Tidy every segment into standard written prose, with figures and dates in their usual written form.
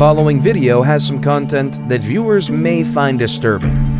following video has some content that viewers may find disturbing.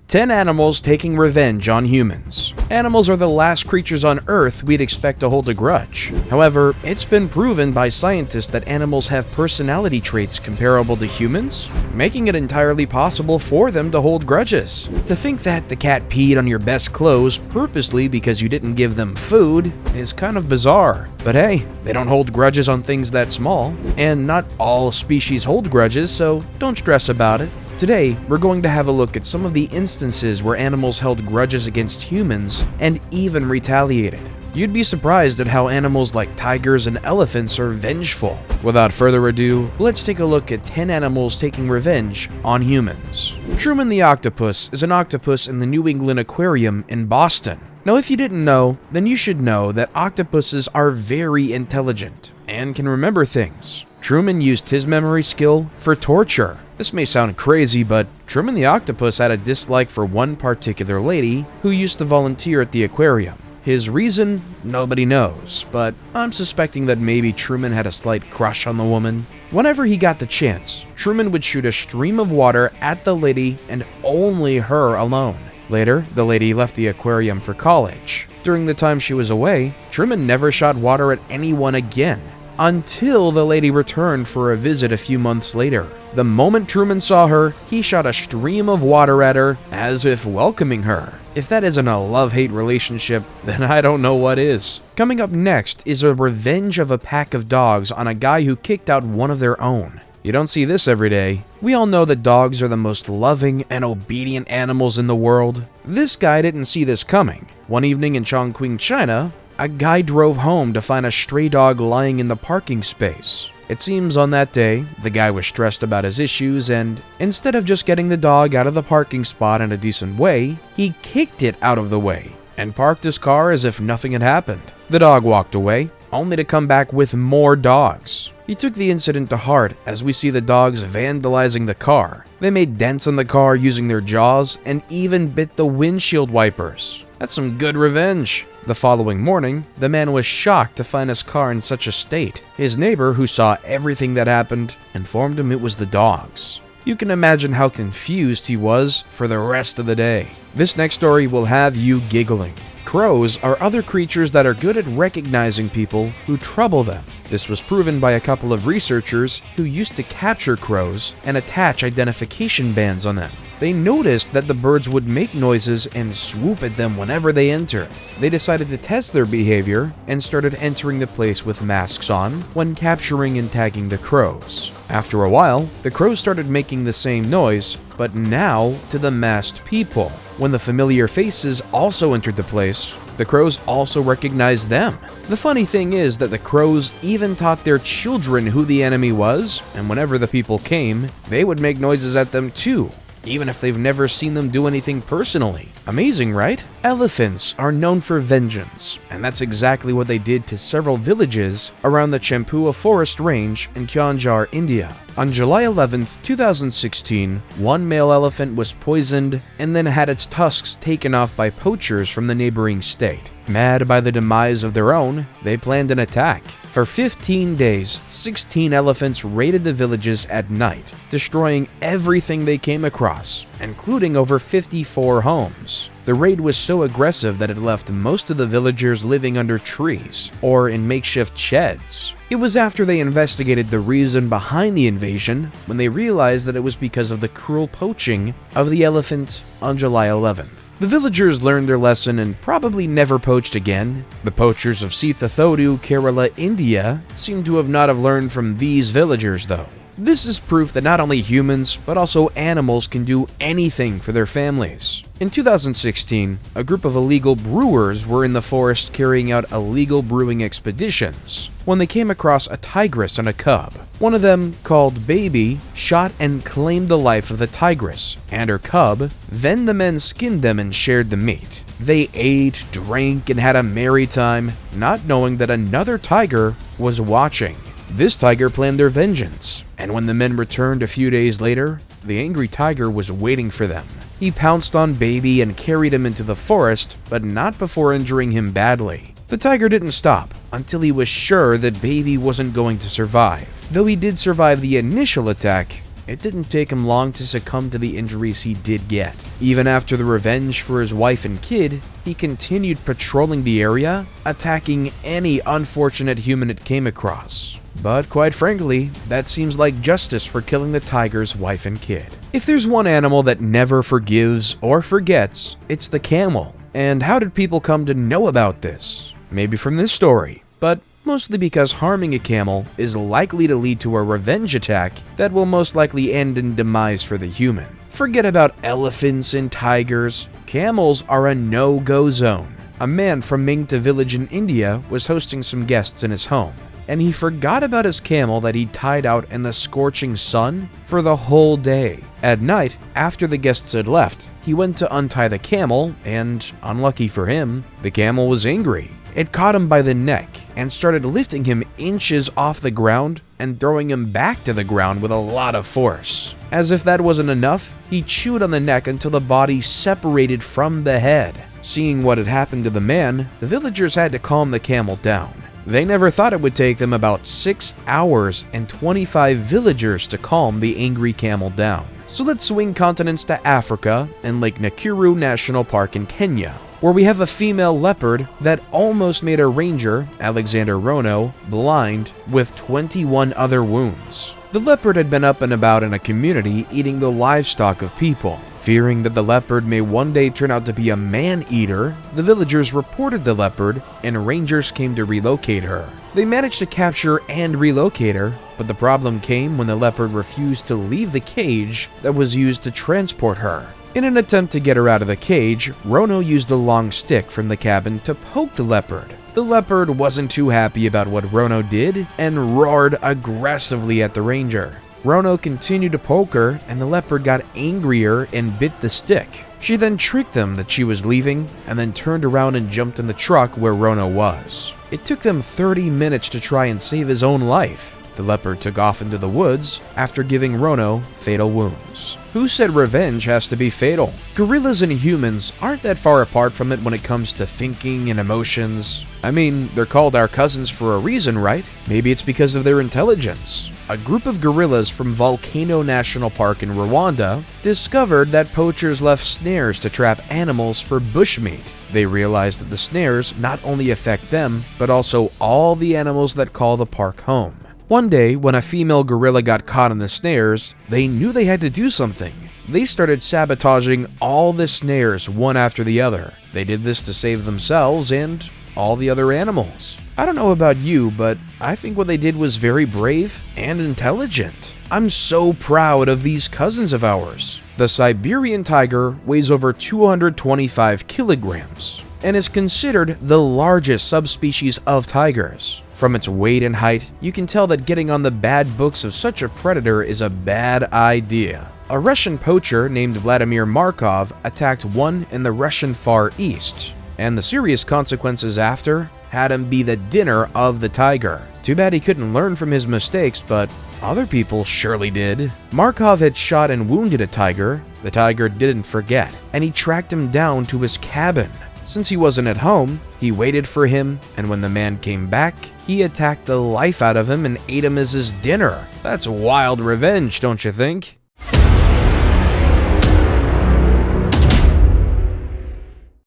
10 animals taking revenge on humans. Animals are the last creatures on Earth we'd expect to hold a grudge. However, it's been proven by scientists that animals have personality traits comparable to humans, making it entirely possible for them to hold grudges. To think that the cat peed on your best clothes purposely because you didn't give them food is kind of bizarre. But hey, they don't hold grudges on things that small, and not all species hold grudges, so don't stress about it. Today, we're going to have a look at some of the instances where animals held grudges against humans and even retaliated. You'd be surprised at how animals like tigers and elephants are vengeful. Without further ado, let's take a look at 10 animals taking revenge on humans. Truman the octopus is an octopus in the New England Aquarium in Boston. Now, if you didn't know, then you should know that octopuses are very intelligent and can remember things. Truman used his memory skill for torture. This may sound crazy, but Truman the octopus had a dislike for one particular lady who used to volunteer at the aquarium. His reason, nobody knows, but I'm suspecting that maybe Truman had a slight crush on the woman. Whenever he got the chance, Truman would shoot a stream of water at the lady and only her alone. Later, the lady left the aquarium for college. During the time she was away, Truman never shot water at anyone again, until the lady returned for a visit a few months later. The moment Truman saw her, he shot a stream of water at her, as if welcoming her. If that isn't a love-hate relationship, then I don't know what is. Coming up next is a revenge of a pack of dogs on a guy who kicked out one of their own. You don't see this every day. We all know that dogs are the most loving and obedient animals in the world. This guy didn't see this coming. One evening in Chongqing, China, a guy drove home to find a stray dog lying in the parking space. It seems on that day, the guy was stressed about his issues and, instead of just getting the dog out of the parking spot in a decent way, he kicked it out of the way and parked his car as if nothing had happened. The dog walked away, only to come back with more dogs. He took the incident to heart as we see the dogs vandalizing the car. They made dents on the car using their jaws and even bit the windshield wipers. That's some good revenge. The following morning, the man was shocked to find his car in such a state. His neighbor, who saw everything that happened, informed him it was the dogs. You can imagine how confused he was for the rest of the day. This next story will have you giggling. Crows are other creatures that are good at recognizing people who trouble them. This was proven by a couple of researchers who used to capture crows and attach identification bands on them. They noticed that the birds would make noises and swoop at them whenever they enter. They decided to test their behavior and started entering the place with masks on when capturing and tagging the crows. After a while, the crows started making the same noise, but now to the masked people. When the familiar faces also entered the place, the crows also recognized them. The funny thing is that the crows even taught their children who the enemy was, and whenever the people came, they would make noises at them too, even if they've never seen them do anything personally. Amazing, right? Elephants are known for vengeance, and that's exactly what they did to several villages around the Champua Forest Range in Kyanjar, India. On July 11, 2016, one male elephant was poisoned and then had its tusks taken off by poachers from the neighboring state. Mad by the demise of their own, they planned an attack. For 15 days, 16 elephants raided the villages at night, destroying everything they came across, including over 54 homes. The raid was so aggressive that it left most of the villagers living under trees or in makeshift sheds. It was after they investigated the reason behind the invasion when they realized that it was because of the cruel poaching of the elephant on July 11th. The villagers learned their lesson and probably never poached again. The poachers of Sithathodu, Kerala, India seem to not have learned from these villagers though. This is proof that not only humans, but also animals can do anything for their families. In 2016, a group of illegal brewers were in the forest carrying out illegal brewing expeditions when they came across a tigress and a cub. One of them, called Baby, shot and claimed the life of the tigress and her cub. Then the men skinned them and shared the meat. They ate, drank, and had a merry time, not knowing that another tiger was watching. This tiger planned their vengeance, and when the men returned a few days later, the angry tiger was waiting for them. He pounced on Baby and carried him into the forest, but not before injuring him badly. The tiger didn't stop until he was sure that Baby wasn't going to survive. Though he did survive the initial attack, it didn't take him long to succumb to the injuries he did get. Even after the revenge for his wife and kid, he continued patrolling the area, attacking any unfortunate human it came across. But quite frankly, that seems like justice for killing the tiger's wife and kid. If there's one animal that never forgives or forgets, it's the camel. And how did people come to know about this? Maybe from this story, but mostly because harming a camel is likely to lead to a revenge attack that will most likely end in demise for the human. Forget about elephants and tigers. Camels are a no-go zone. A man from Mingta village in India was hosting some guests in his home, and he forgot about his camel that he tied out in the scorching sun for the whole day. At night, after the guests had left, he went to untie the camel, and, unlucky for him, the camel was angry. It caught him by the neck and started lifting him inches off the ground and throwing him back to the ground with a lot of force. As if that wasn't enough, he chewed on the neck until the body separated from the head. Seeing what had happened to the man, the villagers had to calm the camel down. They never thought it would take them about 6 hours and 25 villagers to calm the angry camel down. So let's swing continents to Africa and Lake Nakuru National Park in Kenya, where we have a female leopard that almost made a ranger, Alexander Rono, blind with 21 other wounds. The leopard had been up and about in a community eating the livestock of people. Fearing that the leopard may one day turn out to be a man-eater, the villagers reported the leopard and rangers came to relocate her. They managed to capture and relocate her, but the problem came when the leopard refused to leave the cage that was used to transport her. In an attempt to get her out of the cage, Rono used a long stick from the cabin to poke the leopard. The leopard wasn't too happy about what Rono did and roared aggressively at the ranger. Rono continued to poke her, and the leopard got angrier and bit the stick. She then tricked them that she was leaving, and then turned around and jumped in the truck where Rono was. It took them 30 minutes to try and save his own life. The leopard took off into the woods after giving Rono fatal wounds. Who said revenge has to be fatal? Gorillas and humans aren't that far apart from it when it comes to thinking and emotions. I mean, they're called our cousins for a reason, right? Maybe it's because of their intelligence. A group of gorillas from Volcano National Park in Rwanda discovered that poachers left snares to trap animals for bushmeat. They realized that the snares not only affect them, but also all the animals that call the park home. One day, when a female gorilla got caught in the snares, they knew they had to do something. They started sabotaging all the snares one after the other. They did this to save themselves and all the other animals. I don't know about you, but I think what they did was very brave and intelligent. I'm so proud of these cousins of ours. The Siberian tiger weighs over 225 kilograms and is considered the largest subspecies of tigers. From its weight and height, you can tell that getting on the bad books of such a predator is a bad idea. A Russian poacher named Vladimir Markov attacked one in the Russian Far East, and the serious consequences after had him be the dinner of the tiger. Too bad he couldn't learn from his mistakes, but other people surely did. Markov had shot and wounded a tiger. The tiger didn't forget, and he tracked him down to his cabin. Since he wasn't at home, he waited for him, and when the man came back, he attacked the life out of him and ate him as his dinner. That's wild revenge, don't you think?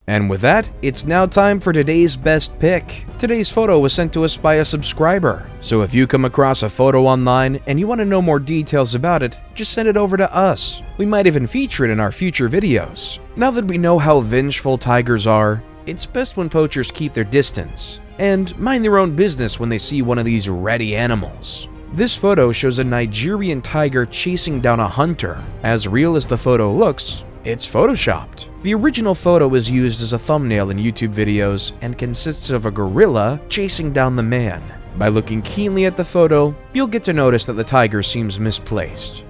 And with that, it's now time for today's best pick. Today's photo was sent to us by a subscriber, so if you come across a photo online and you want to know more details about it, just send it over to us. We might even feature it in our future videos. Now that we know how vengeful tigers are, it's best when poachers keep their distance and mind their own business when they see one of these ready animals. This photo shows a Nigerian tiger chasing down a hunter. As real as the photo looks, it's photoshopped. The original photo is used as a thumbnail in YouTube videos and consists of a gorilla chasing down the man. By looking keenly at the photo, you'll get to notice that the tiger seems misplaced.